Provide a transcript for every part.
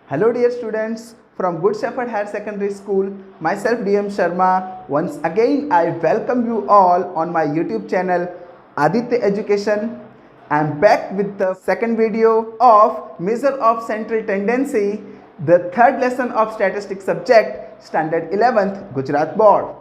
Hello dear students from Good Shepherd Higher Secondary School, myself DM Sharma. Once again I welcome you all on my YouTube channel Aditya Education. I am back with the second video of Measure of Central Tendency, the third lesson of Statistics subject, Standard 11th, Gujarat Board.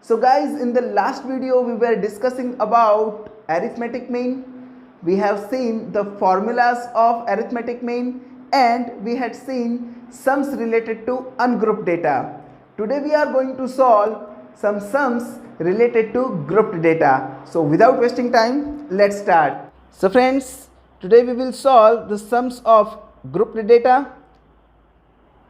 So guys, in the last video we were discussing about arithmetic mean. We have seen the formulas of arithmetic mean and we had seen sums related to ungrouped data. Today we are going to solve some sums related to grouped data. So without wasting time, let's start. So friends, today we will solve the sums of grouped data.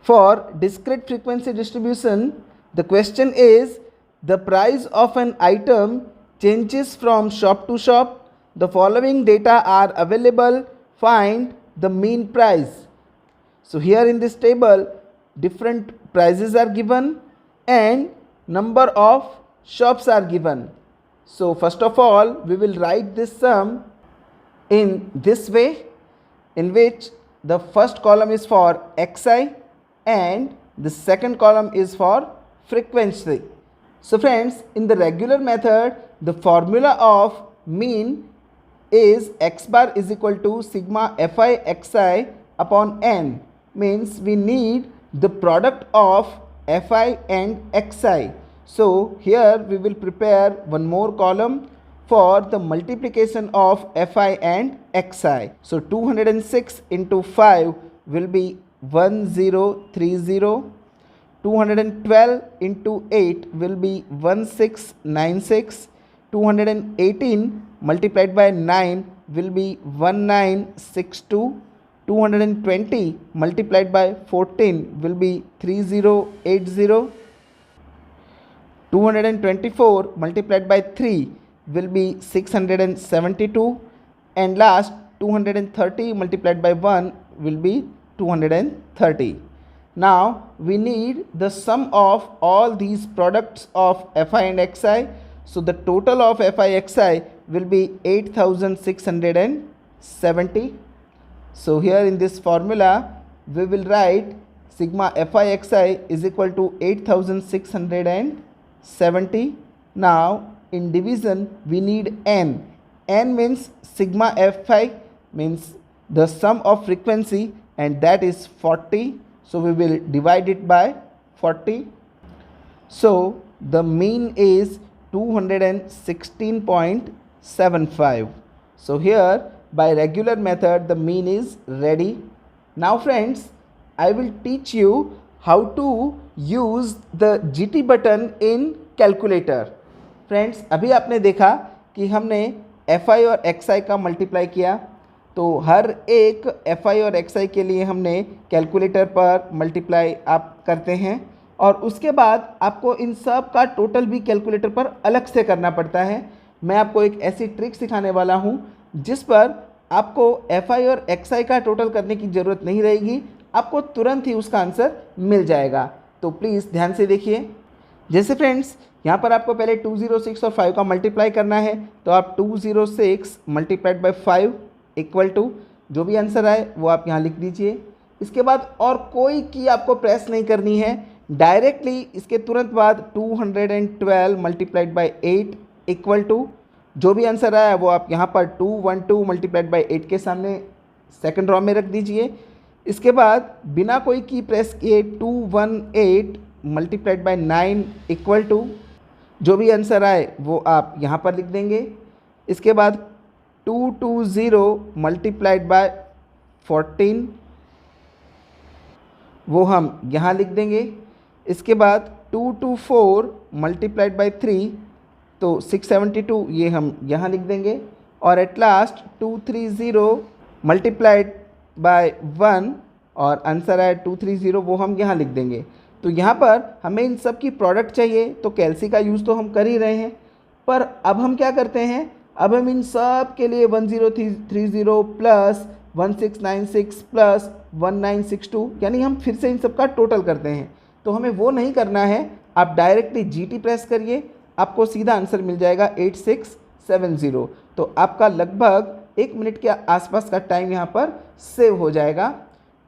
For discrete frequency distribution, the question is, the price of an item changes from shop to shop. The following data are available. Find the mean price. So here in this table, different prices are given and number of shops are given. So first of all, we will write this sum in this way, in which the first column is for xi and the second column is for frequency. So friends, in the regular method, the formula of mean is x bar is equal to sigma fi xi upon n. Means we need the product of fi and xi. So here we will prepare one more column for the multiplication of fi and xi. So 206 into 5 will be 1030. 212 into 8 will be 1696. 218 multiplied by 9 will be 1962. 220 multiplied by 14 will be 3080. 224 multiplied by 3 will be 672. And last 230 multiplied by 1 will be 230. Now we need the sum of all these products of fi and xi. So the total of fi xi will be 8670. So here in this formula we will write sigma fi xi is equal to 8670. Now in division we need n. N means sigma fi, means the sum of frequency, and that is 40. So we will divide it by 40. So the mean is 216.75. So here by regular method the mean is ready. Now friends, I will teach you how to use the GT button in calculator. Friends, अभी आपने देखा कि हमने FI और XI का multiply किया, तो हर एक fi और xi के लिए हमने कैलकुलेटर पर मल्टीप्लाई आप करते हैं और उसके बाद आपको इन सब का टोटल भी कैलकुलेटर पर अलग से करना पड़ता है. मैं आपको एक ऐसी ट्रिक सिखाने वाला हूं जिस पर आपको fi और xi का टोटल करने की ज़रूरत नहीं रहेगी, आपको तुरंत ही उसका आंसर मिल जाएगा. तो प्लीज़ ध्यान से देखिए. जैसे फ्रेंड्स यहाँ पर आपको पहले 206 और 5 का मल्टीप्लाई करना है, तो आप 206 मल्टीप्लाइड बाई 5 इक्वल टू जो भी आंसर आए वो आप यहाँ लिख दीजिए. इसके बाद और कोई की आपको प्रेस नहीं करनी है, डायरेक्टली इसके तुरंत बाद 212 मल्टीप्लाइड बाई 8 इक्वल टू जो भी आंसर आया वो आप यहाँ पर 212 मल्टीप्लाइड बाई 8 के सामने सेकंड रॉ में रख दीजिए. इसके बाद बिना कोई की प्रेस किए 218 मल्टीप्लाइड बाई 9 इक्वल टू जो भी आंसर आए वो आप यहाँ पर लिख देंगे. इसके बाद 220 मल्टीप्लाइड बाय 14 वो हम यहाँ लिख देंगे. इसके बाद 224 मल्टीप्लाइड बाय 3 तो 672 ये हम यहाँ लिख देंगे. और एट लास्ट 230 मल्टीप्लाइड बाय 1 और आंसर है 230 वो हम यहाँ लिख देंगे. तो यहाँ पर हमें इन सब की प्रोडक्ट चाहिए, तो कैलसी का यूज़ तो हम कर ही रहे हैं, पर अब हम क्या करते हैं, अब हम इन सब के लिए 1030 प्लस 1696 प्लस 1962 यानी हम फिर से इन सब का टोटल करते हैं. तो हमें वो नहीं करना है, आप डायरेक्टली GT प्रेस करिए, आपको सीधा आंसर मिल जाएगा 70। तो आपका लगभग 1 मिनट के आसपास का टाइम यहाँ पर सेव हो जाएगा।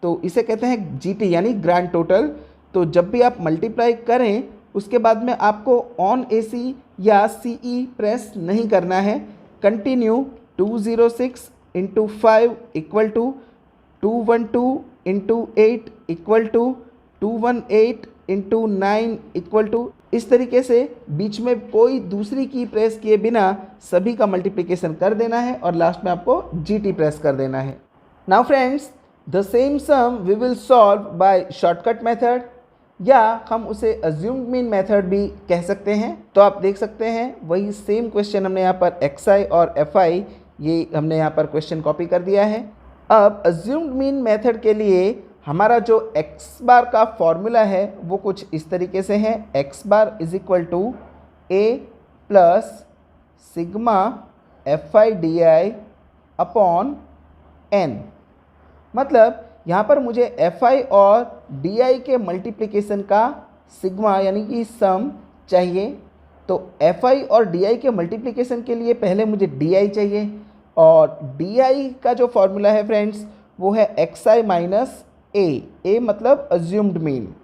तो इसे कहते हैं जीटी यानी ग्रैंड टोटल। तो जब भी आप मल्टीप्लाई करें उसके बाद में आपको ऑन एसी या सीई प्रेस नहीं करना है। Continue 206 into 5 equal to 212 into 8 equal to 218 into 9 equal to, इस तरीके से बीच में कोई दूसरी की प्रेस किए बिना सभी का मल्टीप्लिकेशन कर देना है और लास्ट में आपको जीटी प्रेस कर देना है। Now friends, the same sum we will solve by shortcut method, या हम उसे अज्यूम्ड मीन मेथड भी कह सकते हैं। तो आप देख सकते हैं वही सेम क्वेश्चन हमने यहाँ पर xi और fi ये हमने यहाँ पर क्वेश्चन कॉपी कर दिया है। अब अज्यूम्ड मीन मेथड के लिए हमारा जो x बार का फॉर्मूला है वो कुछ इस तरीके से है। x bar is equal to a plus sigma fi di upon n। मतलब यहाँ पर मुझे fi और di के मल्टीप्लिकेशन का सिग्मा यानी कि सम चाहिए। तो fi और di के मल्टीप्लिकेशन के लिए पहले मुझे di चाहिए, और di का जो फॉर्मूला है फ्रेंड्स वो है xi माइनस a मतलब अज्यूम्ड मीन।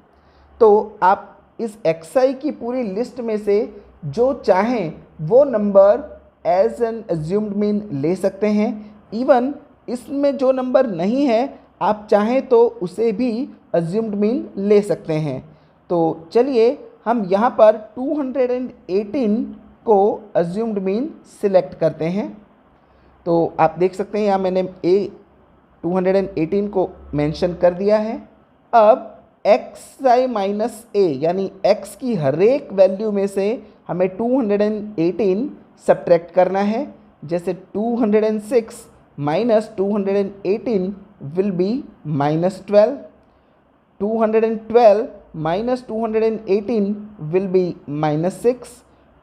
तो आप इस xi की पूरी लिस्ट में से जो चाहें वो number as an assumed mean ले सकते हैं। इवन इसमें जो नंबर नहीं है आप चाहें तो उसे भी अज्यूम्ड मीन ले सकते हैं। तो चलिए हम यहाँ पर 218 को अज्यूम्ड मीन सिलेक्ट करते हैं। तो आप देख सकते हैं यहाँ मैंने 218 को मेंशन कर दिया है। अब xi माइनस a यानी x की हर एक वैल्यू में से हमें 218 सब्ट्रैक्ट करना है। जैसे 206 minus 218 will be minus 12, 212 minus 218 will be minus 6,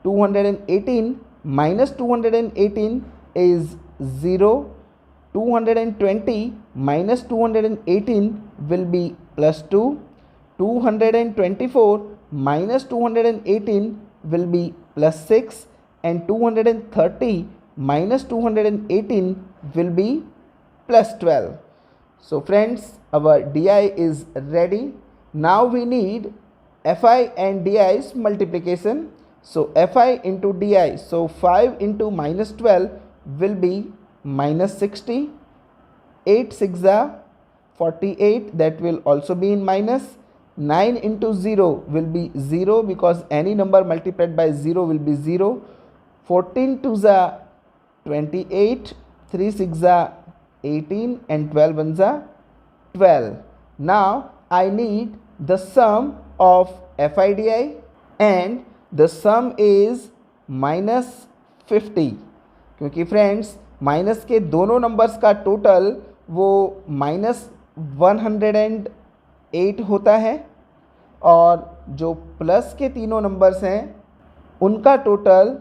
218 minus 218 is 0, 220 minus 218 will be plus 2, 224 minus 218 will be plus 6, and 230 minus 218 will be plus 12. So friends, our di is ready. Now we need fi and di's multiplication. So fi into di, so 5 into minus 12 will be minus 60, 8 6 are 48, that will also be in minus, 9 into 0 will be 0 because any number multiplied by 0 will be 0, 14 2s are 28, 3 6 are 18, and 12 1s are 12. Now I need the sum of FIDI, and the sum is minus 50, क्योंकि friends minus के दोनों numbers का total वो minus 108 होता है, और जो plus के तीनों नंबर्स हैं उनका टोटल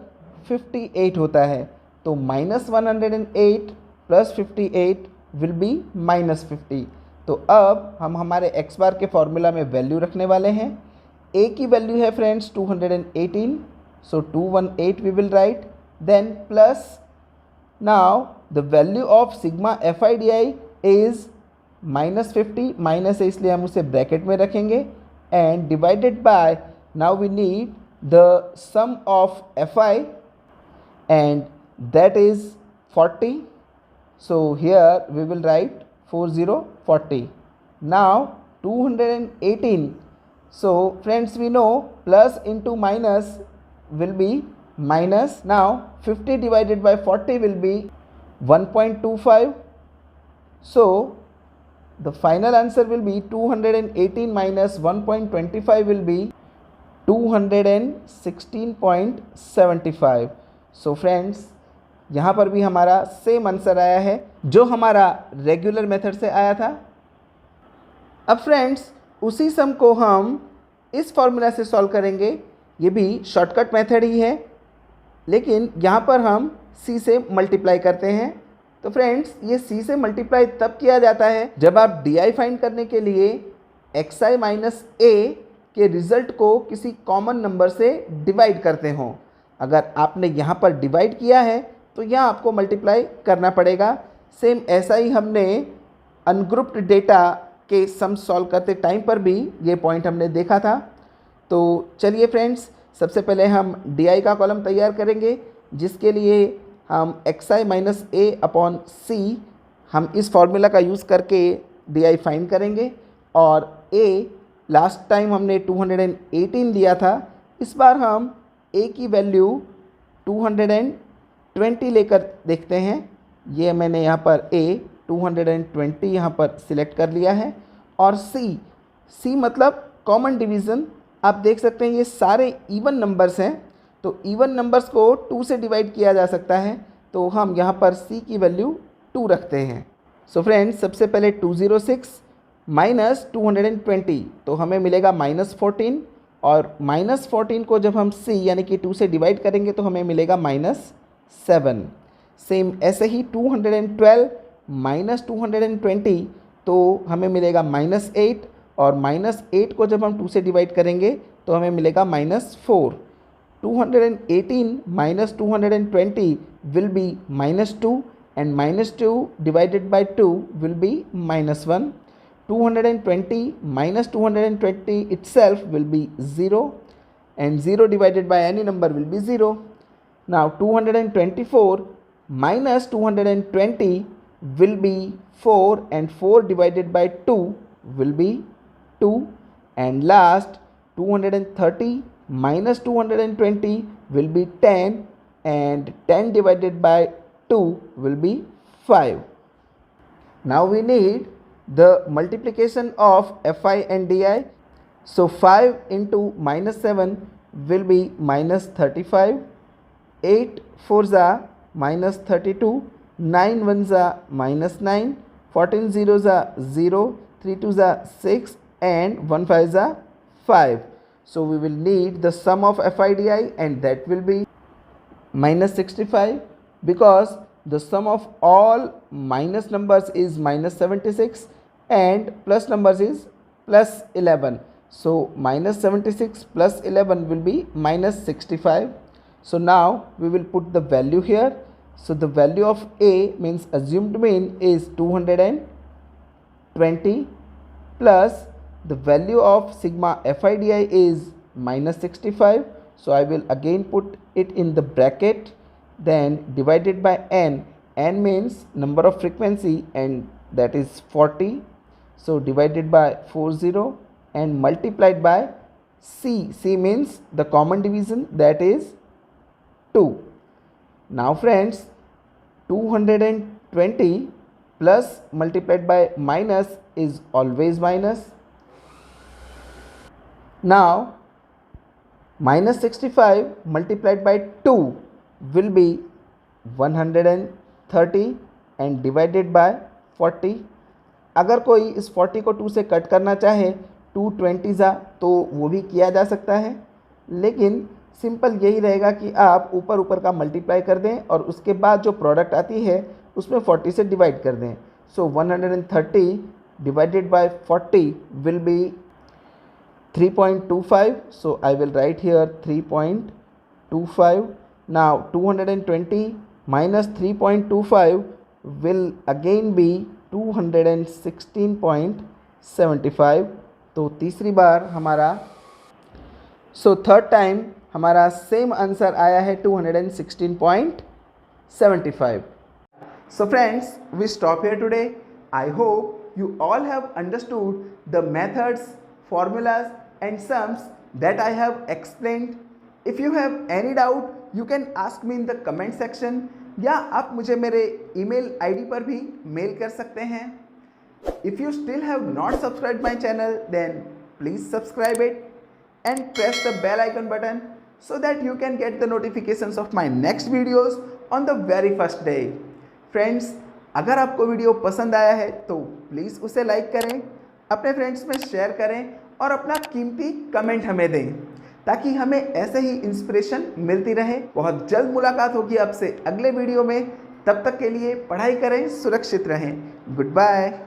58 होता है। तो minus 108 plus 58 will be minus 50। तो अब हम हमारे x बार के फॉर्मूला में वैल्यू रखने वाले हैं। a की वैल्यू है friends 218, so 218 we will write, then plus now the value of sigma FIDI is minus 50, minus है इसलिए हम उसे ब्रैकेट में रखेंगे, and divided by, now we need the sum of FI and that is 40, so here we will write 4040. Now 218, so friends we know plus into minus will be minus. Now 50 divided by 40 will be 1.25, so the final answer will be 218 minus 1.25 will be 216.75. so friends यहाँ पर भी हमारा same answer आया है जो हमारा regular method से आया था। अब फ्रेंड्स उसी सम को हम इस फॉर्मूला से सॉल्व करेंगे। ये भी शॉर्टकट मेथड ही है, लेकिन यहाँ पर हम c से मल्टीप्लाई करते हैं। तो फ्रेंड्स ये c से मल्टीप्लाई तब किया जाता है जब आप di फाइंड करने के लिए xi माइनस a के रिज़ल्ट को किसी कॉमन नंबर से डिवाइड करते हों। अगर आपने यहाँ पर डिवाइड किया है तो यहाँ आपको मल्टीप्लाई करना पड़ेगा। सेम ऐसा ही हमने अनग्रुप्ड डेटा के सम सॉल्व करते टाइम पर भी ये पॉइंट हमने देखा था। तो चलिए फ्रेंड्स, सबसे पहले हम डी का कॉलम तैयार करेंगे, जिसके लिए हम xi माइनस ए अपॉन सी हम इस फॉर्मूला का यूज़ करके डी फाइंड करेंगे। और a लास्ट टाइम हमने 218 लिया था, इस बार हम a की वैल्यू 220 लेकर देखते हैं। ये मैंने यहाँ पर a 220 यहाँ पर सिलेक्ट कर लिया है। और c मतलब कॉमन डिवीज़न। आप देख सकते हैं ये सारे इवन नंबर्स हैं, तो इवन नंबर्स को 2 से डिवाइड किया जा सकता है, तो हम यहाँ पर c की वैल्यू 2 रखते हैं। सो फ्रेंड्स, सबसे पहले 206 माइनस 220 तो हमें मिलेगा -14, और -14 को जब हम c यानी कि 2 से डिवाइड करेंगे तो हमें मिलेगा -7। सेम ऐसे ही 212 माइनस 220 तो हमें मिलेगा -8, और -8 को जब हम 2 से डिवाइड करेंगे तो हमें मिलेगा -4। 218 minus 220 will be -2, and -2 divided by 2 will be -1. 220 minus 220 itself will be 0, and 0 divided by any number will be 0. Now 224 minus 220 will be 4, and 4 divided by 2 will be 2. And last 230 minus 220 will be 10, and 10 divided by 2 will be 5. Now we need the multiplication of fi and di. So 5 into -7 will be -35, 8 4s are -32, 9 1s are -9, 14 0s are 0, 3 2s are 6, and 1 5s are 5. So we will need the sum of fi di, and that will be -65, because the sum of all minus numbers is -76 and plus numbers is +11. So -76 plus 11 will be -65. So now we will put the value here. So the value of a means assumed mean is 220, plus the value of sigma fi di is -65. So I will again put it in the bracket, then divided by n. N means number of frequency, and that is 40. So divided by 40 and multiplied by c. C means the common division, that is 2. Now friends, 220 plus multiplied by minus is always minus. Now -65 multiplied by 2 will be 130 and divided by 40. अगर कोई इस 40 को 2 से cut करना चाहे 220 तो वो भी किया जा सकता है, लेकिन सिंपल यही रहेगा कि आप ऊपर ऊपर का मल्टीप्लाई कर दें और उसके बाद जो प्रोडक्ट आती है उसमें 40 से डिवाइड कर दें. सो 130 divided by 40 will be 3.25. So I will write here 3.25. Now 220 minus 3.25 will again be 216.75. तो तीसरी बार हमारा थर्ड टाइम हमारा सेम आंसर आया है 216.75. So friends, we stop here today. I hope you all have understood the methods, formulas and sums that I have explained. If you have any doubt, you can ask me in the comment section, या आप मुझे मेरे email ID पर भी mail कर सकते हैं. If you still have not subscribed my channel, then please subscribe it and press the bell icon button so that you can get the notifications of my next videos on the very first day. Friends, अगर आपको video पसंद आया है तो please उसे like करें, अपने friends में शेयर करें और अपना कीमती कमेंट हमें दें, ताकि हमें ऐसे ही इंस्पिरेशन मिलती रहे. बहुत जल्द मुलाकात होगी आपसे अगले वीडियो में. तब तक के लिए पढ़ाई करें, सुरक्षित रहें. Good bye.